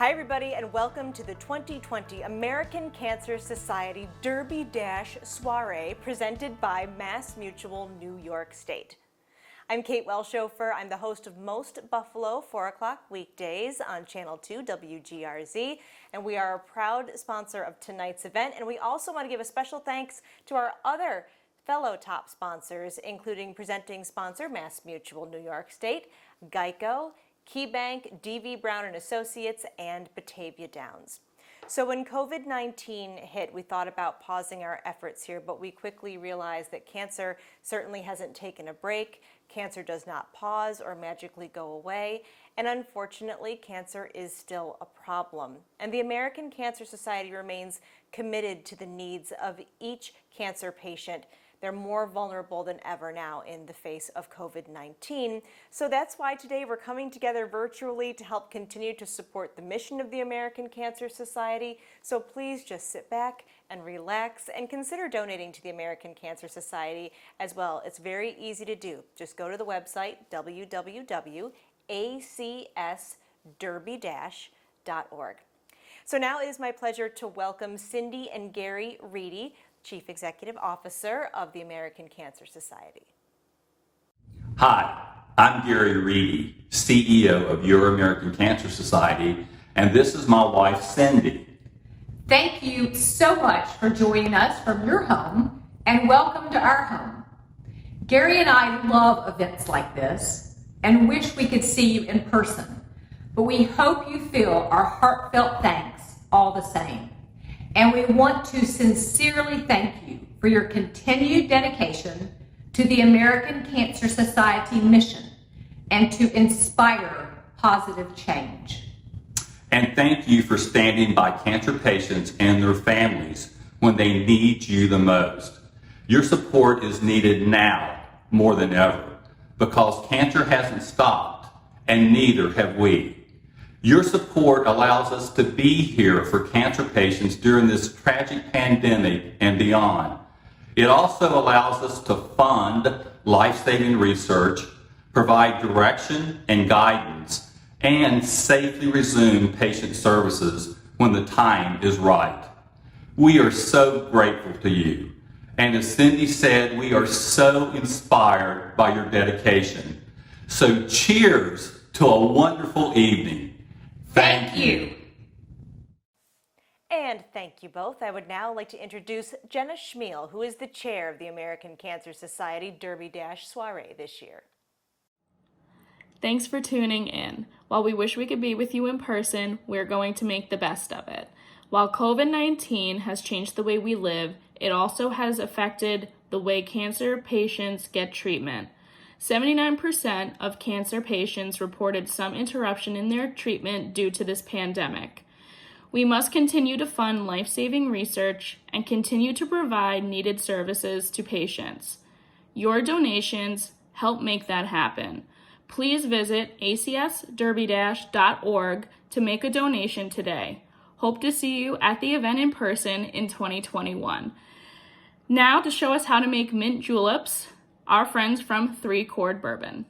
Hi everybody and welcome to the 2020 American Cancer Society Derby Dash Soiree presented by MassMutual New York State. I'm Kate Welshofer. I'm the host of Most Buffalo 4 o'clock weekdays on Channel 2 WGRZ, and we are a proud sponsor of tonight's event. And we also want to give a special thanks to our other fellow top sponsors, including presenting sponsor MassMutual New York State, Geico, KeyBank, DV Brown & Associates, and Batavia Downs. So when COVID-19 hit, we thought about pausing our efforts here, but we quickly realized that cancer certainly hasn't taken a break. Cancer does not pause or magically go away, and unfortunately, cancer is still a problem. And the American Cancer Society remains committed to the needs of each cancer patient. They're more vulnerable than ever now in the face of COVID-19. So that's why today we're coming together virtually to help continue to support the mission of the American Cancer Society. So please just sit back and relax and consider donating to the American Cancer Society as well. It's very easy to do. Just go to the website www.acsderby-org. So now it is my pleasure to welcome Cindy and Gary Reedy, Chief Executive Officer of the American Cancer Society. Hi, I'm Gary Reedy, CEO of Your American Cancer Society, and this is my wife, Cindy. Thank you so much for joining us from your home, and welcome to our home. Gary and I love events like this and wish we could see you in person, but we hope you feel our heartfelt thanks all the same. And we want to sincerely thank you for your continued dedication to the American Cancer Society mission and to inspire positive change. And thank you for standing by cancer patients and their families when they need you the most. Your support is needed now more than ever because cancer hasn't stopped and neither have we. Your support allows us to be here for cancer patients during this tragic pandemic and beyond. It also allows us to fund life-saving research, provide direction and guidance, and safely resume patient services when the time is right. We are so grateful to you. And as Cindy said, we are so inspired by your dedication. So cheers to a wonderful evening. Thank you. And thank you both. I would now like to introduce Jenna Schmiel, who is the chair of the American Cancer Society Derby Dash Soiree this year. Thanks for tuning in. While we wish we could be with you in person, we're going to make the best of it. While COVID-19 has changed the way we live, it also has affected the way cancer patients get treatment. 79% of cancer patients reported some interruption in their treatment due to this pandemic. We must continue to fund life-saving research and continue to provide needed services to patients. Your donations help make that happen. Please visit acsderby-org to make a donation today. Hope to see you at the event in person in 2021. Now to show us how to make mint juleps, our friends from Three Chord Bourbon.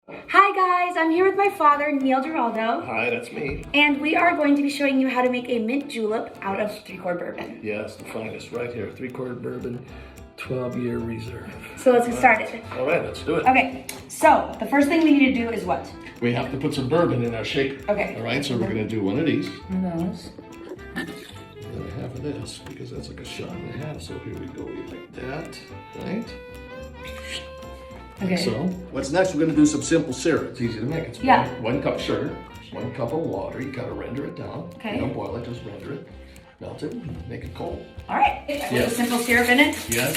Hi guys, I'm here with my father, Neil Giraldo. Hi, that's me. And we are going to be showing you how to make a mint julep out of Three Chord Bourbon. Yes, the finest right here. 3 Chord Bourbon, 12-year reserve. So let's get started. All right, let's do it. Okay, so the first thing we need to do is what? We have to put some bourbon in our shaker. Okay. All right, so we're going to do one of these. One of those. And then a half of this, because that's like a shot and a half. So here we go, like that, right? Okay. So, what's next? We're going to do some simple syrup. It's easy to make. It's Yeah. 1 cup sugar, 1 cup of water. You got to render it down. Okay. You don't boil it, just render it. Melt it, make it cold. All right. Yes. Put the simple syrup in it. Yes.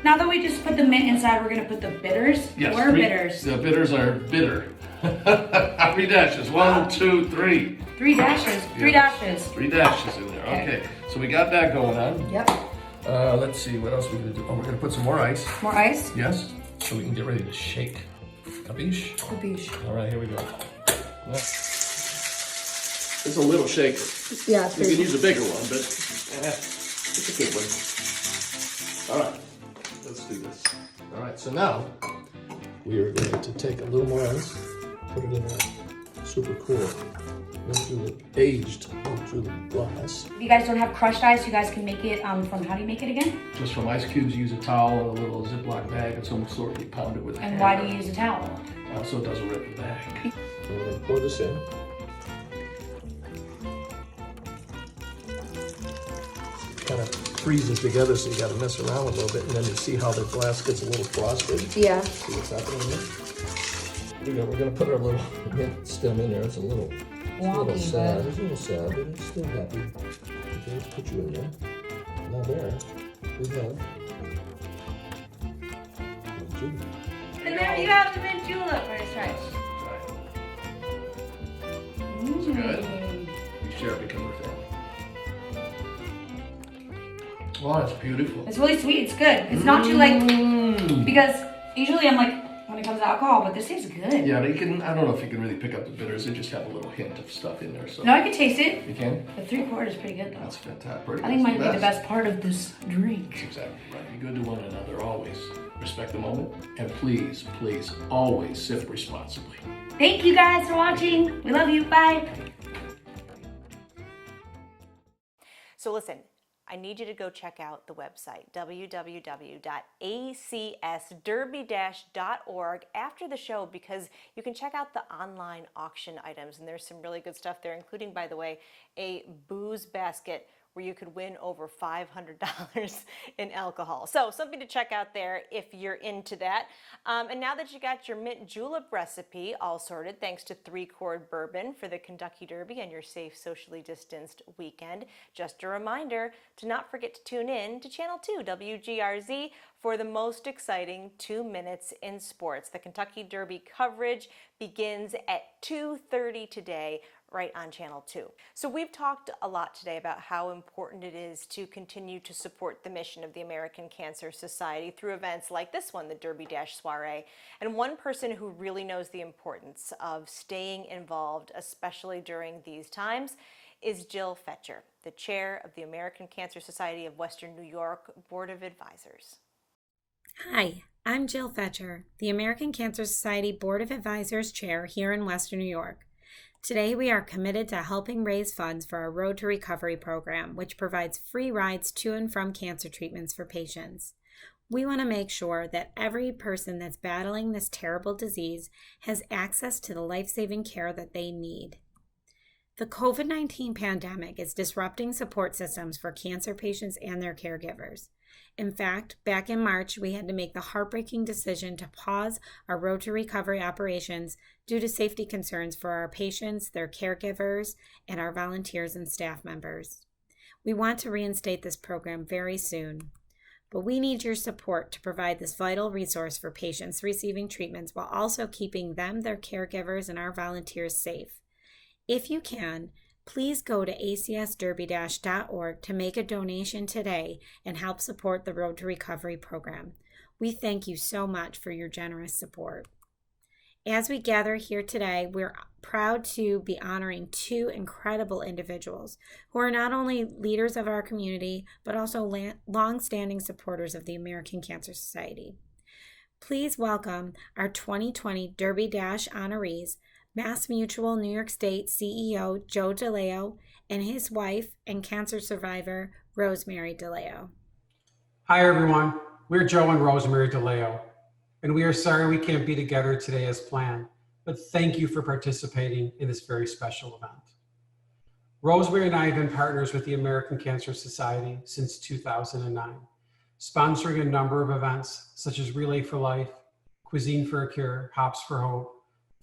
Now that we just put the mint inside, we're going to put the bitters. Yes. What are bitters? The bitters are bitter. 3 dashes. 1, 2, 3. 3 dashes. 3 Yeah. dashes. 3 dashes in there. Okay. So we got that going on. Yep. Let's see what else we're gonna do. Oh, we're gonna put some more ice. More ice. Yes. So we can get ready to shake. Capiche? Capiche. All right, here we go. It's a little shaker. Yeah. You can use a bigger one, but it's a good one. All right. Let's do this. All right. So now we are going to take a little more ice, put it in a super cool mint julep, aged mint julep glass. If you guys don't have crushed ice, you guys can make it from, how do you make it again? Just from ice cubes, use a towel, a little Ziploc bag of some sort, you pound it with a And hammer. why do you use a towel? So it doesn't rip the bag. We're going to pour this in. Kind of freezes together, so you got to mess around a little bit, and then you see how the glass gets a little frosted. Yeah. See what's happening there? We're going to put our little mint stem in there. It's a little sad. It's a little sad, but it's still happy. Okay, let's put you in there. Now there, we have mint julep. And there you have the mint julep. First try. It's good. We share it because we're family. Oh, it's beautiful. It's really sweet. It's good. It's not too because usually I'm like when it comes to alcohol, but this tastes good. Yeah, but you can. I don't know if you can really pick up the bitters. They just have a little hint of stuff in there. So No, I can taste it. you can. The 3 Chord is pretty good though. That's fantastic. I think might be the best part of this drink. That's exactly right. Be good to one another always. Respect the moment, and please, please, always sip responsibly. Thank you guys for watching. We love you. Bye. So listen, I need you to go check out the website, www.acsderby-.org after the show, because you can check out the online auction items, and there's some really good stuff there, including, by the way, a booze basket where you could win over $500 in alcohol. So something to check out there if you're into that. And now that you got your mint julep recipe all sorted, thanks to 3 Chord Bourbon for the Kentucky Derby and your safe, socially distanced weekend, just a reminder to not forget to tune in to Channel 2, WGRZ, for the most exciting 2 minutes in sports. The Kentucky Derby coverage begins at 2:30 today, right on Channel 2. So we've talked a lot today about how important it is to continue to support the mission of the American Cancer Society through events like this one, the Derby Dash Soiree. And one person who really knows the importance of staying involved, especially during these times, is Jill Fetcher, the chair of the American Cancer Society of Western New York Board of Advisors. Hi, I'm Jill Fetcher, the American Cancer Society Board of Advisors chair here in Western New York. Today, we are committed to helping raise funds for our Road to Recovery program, which provides free rides to and from cancer treatments for patients. We want to make sure that every person that's battling this terrible disease has access to the life-saving care that they need. The COVID-19 pandemic is disrupting support systems for cancer patients and their caregivers. In fact, back in March, we had to make the heartbreaking decision to pause our Road to Recovery operations due to safety concerns for our patients, their caregivers, and our volunteers and staff members. We want to reinstate this program very soon, but we need your support to provide this vital resource for patients receiving treatments while also keeping them, their caregivers, and our volunteers safe. If you can, please go to acsderby-.org to make a donation today and help support the Road to Recovery program. We thank you so much for your generous support. As we gather here today, we're proud to be honoring 2 incredible individuals who are not only leaders of our community, but also long-standing supporters of the American Cancer Society. Please welcome our 2020 Derby Dash honorees, MassMutual New York State CEO Joe DiLeo and his wife and cancer survivor Rosemary DiLeo. Hi everyone, we're Joe and Rosemary DiLeo, and we are sorry we can't be together today as planned, but thank you for participating in this very special event. Rosemary and I have been partners with the American Cancer Society since 2009, sponsoring a number of events such as Relay for Life, Cuisine for a Cure, Hops for Hope,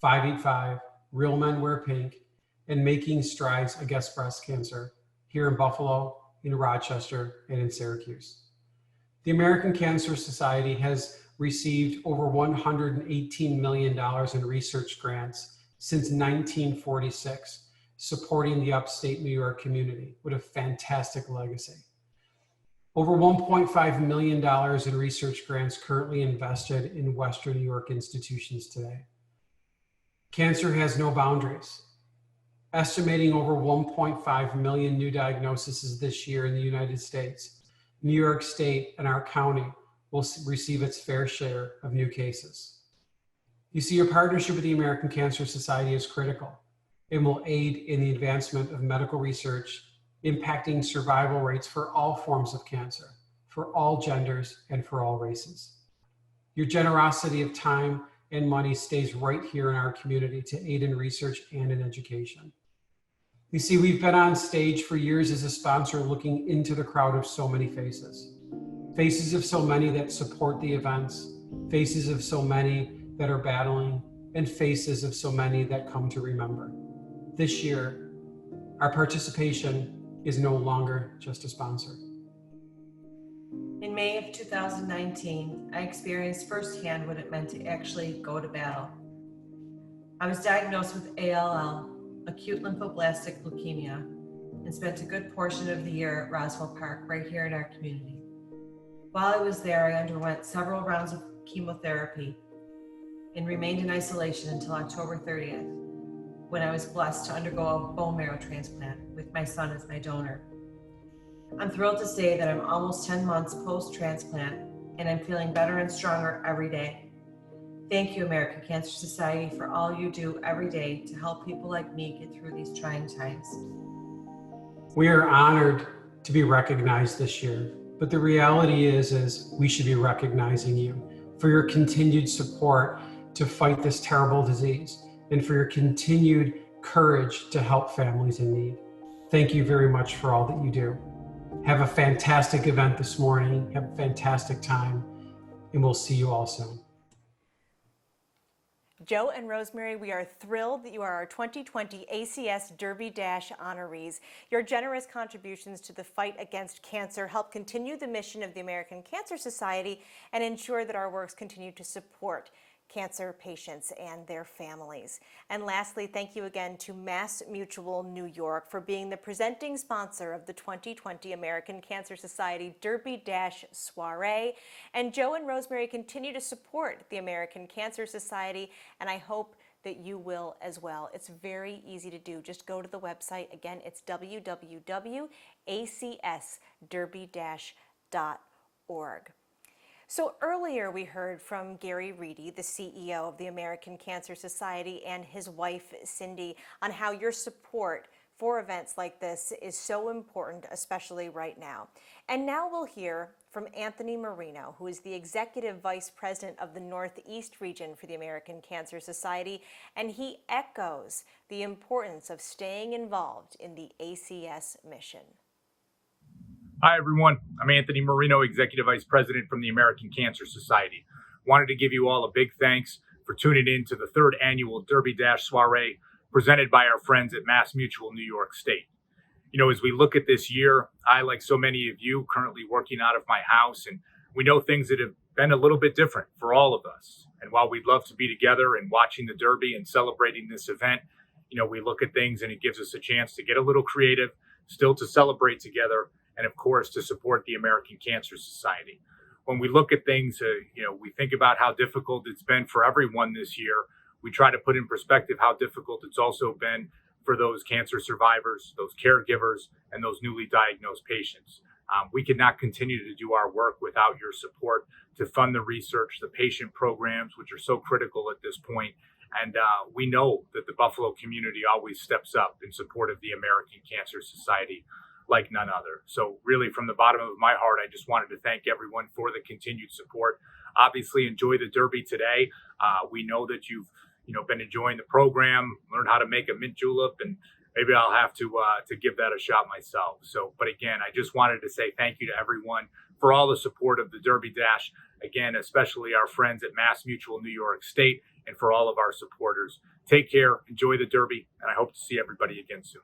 585, Real Men Wear Pink, and Making Strides Against Breast Cancer here in Buffalo, in Rochester, and in Syracuse. The American Cancer Society has received over $118 million in research grants since 1946, supporting the upstate New York community with a fantastic legacy. Over $1.5 million in research grants currently invested in Western New York institutions today. Cancer has no boundaries. Estimating over 1.5 million new diagnoses this year in the United States, New York State and our county will receive its fair share of new cases. You see, your partnership with the American Cancer Society is critical and will aid in the advancement of medical research, impacting survival rates for all forms of cancer, for all genders, and for all races. Your generosity of time and money stays right here in our community to aid in research and in education. You see, we've been on stage for years as a sponsor looking into the crowd of so many faces. Faces of so many that support the events, faces of so many that are battling, and faces of so many that come to remember. This year, our participation is no longer just a sponsor. In May of 2019, I experienced firsthand what it meant to actually go to battle. I was diagnosed with ALL, acute lymphoblastic leukemia, and spent a good portion of the year at Roswell Park, right here in our community. While I was there, I underwent several rounds of chemotherapy and remained in isolation until October 30th, when I was blessed to undergo a bone marrow transplant with my son as my donor. I'm thrilled to say that I'm almost 10 months post-transplant, and I'm feeling better and stronger every day. Thank you, American Cancer Society, for all you do every day to help people like me get through these trying times. We are honored to be recognized this year, but the reality is we should be recognizing you for your continued support to fight this terrible disease and for your continued courage to help families in need. Thank you very much for all that you do. Have a fantastic event this morning. Have a fantastic time, and we'll see you all soon. Joe and Rosemary, we are thrilled that you are our 2020 ACS Derby Dash honorees. Your generous contributions to the fight against cancer help continue the mission of the American Cancer Society and ensure that our works continue to support cancer patients and their families. And lastly, thank you again to MassMutual New York for being the presenting sponsor of the 2020 American Cancer Society Derby Dash Soiree. And Joe and Rosemary continue to support the American Cancer Society, and I hope that you will as well. It's very easy to do. Just go to the website. Again, it's www.acsderby-.org. So earlier we heard from Gary Reedy, the CEO of the American Cancer Society, and his wife, Cindy, on how your support for events like this is so important, especially right now. And now we'll hear from Anthony Marino, who is the Executive Vice President of the Northeast region for the American Cancer Society, and he echoes the importance of staying involved in the ACS mission. Hi, everyone. I'm Anthony Marino, Executive Vice President from the American Cancer Society. Wanted to give you all a big thanks for tuning in to the third annual Derby Dash Soiree presented by our friends at MassMutual New York State. You know, as we look at this year, I, like so many of you, currently working out of my house, and we know things that have been a little bit different for all of us. And while we'd love to be together and watching the Derby and celebrating this event, you know, we look at things and it gives us a chance to get a little creative, still to celebrate together, and of course, to support the American Cancer Society. When we look at things, we think about how difficult it's been for everyone this year. We try to put in perspective how difficult it's also been for those cancer survivors, those caregivers, and those newly diagnosed patients. We could not continue to do our work without your support to fund the research, the patient programs, which are so critical at this point. And we know that the Buffalo community always steps up in support of the American Cancer Society like none other. So really, from the bottom of my heart, I just wanted to thank everyone for the continued support. Obviously, enjoy the Derby today. We know that you've been enjoying the program, learned how to make a mint julep, and maybe I'll have to give that a shot myself. So, but again, I just wanted to say thank you to everyone for all the support of the Derby Dash. Again, especially our friends at MassMutual New York State, and for all of our supporters. Take care, enjoy the Derby, and I hope to see everybody again soon.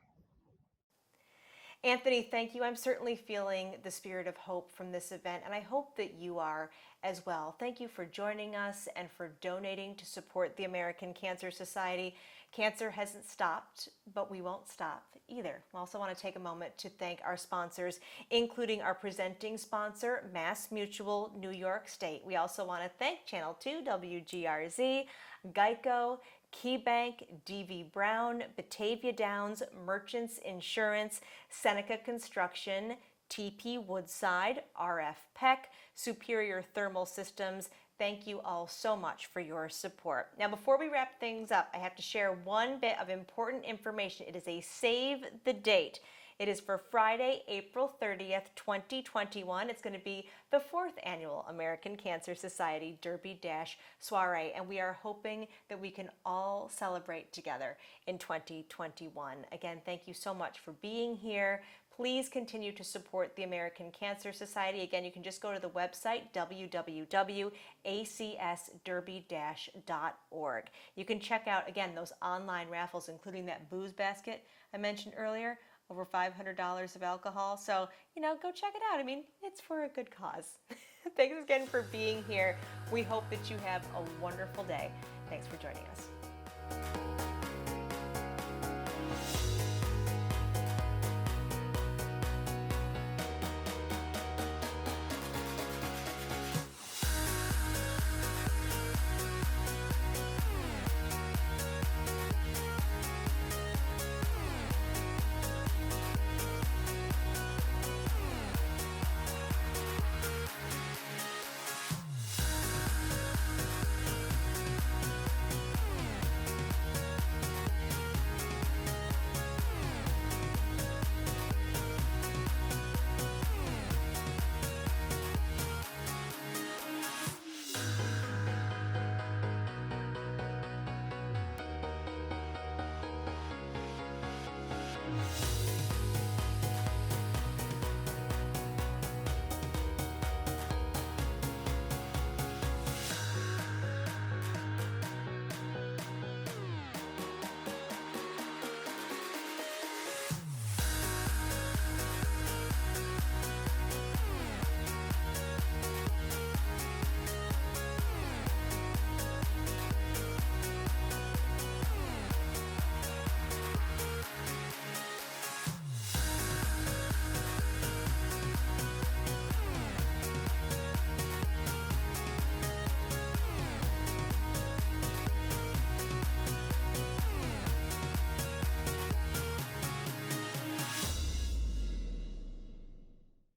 Anthony, thank you. I'm certainly feeling the spirit of hope from this event, and I hope that you are as well. Thank you for joining us and for donating to support the American Cancer Society. Cancer hasn't stopped, but we won't stop either. We also want to take a moment to thank our sponsors, including our presenting sponsor, MassMutual New York State. We also want to thank Channel 2, WGRZ, Geico, KeyBank, DV Brown, Batavia Downs, Merchants Insurance, Seneca Construction, TP Woodside, RF Peck, Superior Thermal Systems. Thank you all so much for your support. Now, before we wrap things up, I have to share one bit of important information. It is a save the date. It is for Friday, April 30th, 2021. It's going to be the 4th annual American Cancer Society Derby Dash Soiree, and we are hoping that we can all celebrate together in 2021. Again, thank you so much for being here. Please continue to support the American Cancer Society. Again, you can just go to the website, www.acsderby-.org. You can check out, again, those online raffles, including that booze basket I mentioned earlier, over $500 of alcohol. So, go check it out. I mean, it's for a good cause. Thanks again for being here. We hope that you have a wonderful day. Thanks for joining us.